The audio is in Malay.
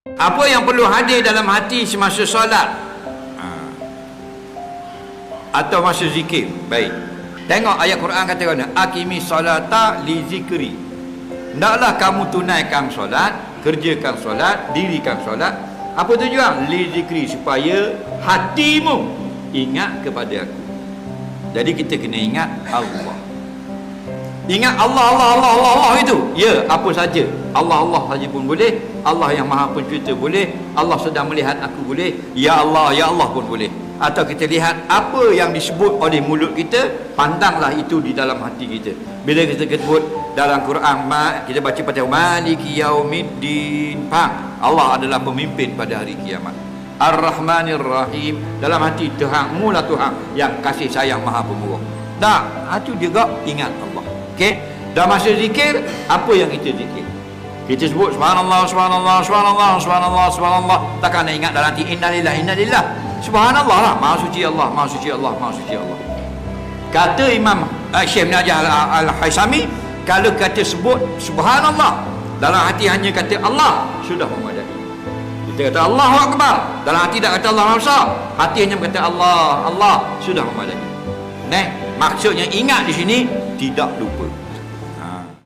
Apa yang perlu hadir dalam hati semasa solat atau masa zikir? Baik, tengok ayat Quran kata mana? Aqimi solata li zikri. Hendaklah kamu tunaikan solat, kerjakan solat, dirikan solat. Apa tujuan? Li zikri, supaya hatimu ingat kepada aku. Jadi kita kena ingat Allah. Ingat Allah itu. Ya, apa saja. Allah saja pun boleh. Allah yang Maha Pencipta boleh. Allah sedang melihat aku boleh. Ya Allah pun boleh. Atau kita lihat apa yang disebut oleh mulut kita, pandanglah itu di dalam hati kita. Bila kita sebut dalam Quran, kita baca pada Maliki Yaumiddin, faham? Allah adalah pemimpin pada hari kiamat. Ar-Rahmanir Rahim, dalam hati Tuhan, mula Tuhan yang kasih sayang Maha Pemurah. Tak, itu juga ingat Allah. Okey. Dalam masa zikir, apa yang kita zikir? Kita sebut subhanallah, subhanallah, subhanallah, subhanallah, subhanallah. Takkan nak ingat dalam hati innalillah, innalillah. Subhanallah lah, maha suci Allah, maha suci Allah, maha suci Allah. Kata Imam Syekh Najah Al-Haisami, kalau kata sebut subhanallah, dalam hati hanya kata Allah, sudah memadai. Kita kata Allahu Akbar, dalam hati tak kata Allah Besar, hati hanya kata Allah, Allah, sudah memadai. Maksudnya ingat di sini tidak lupa.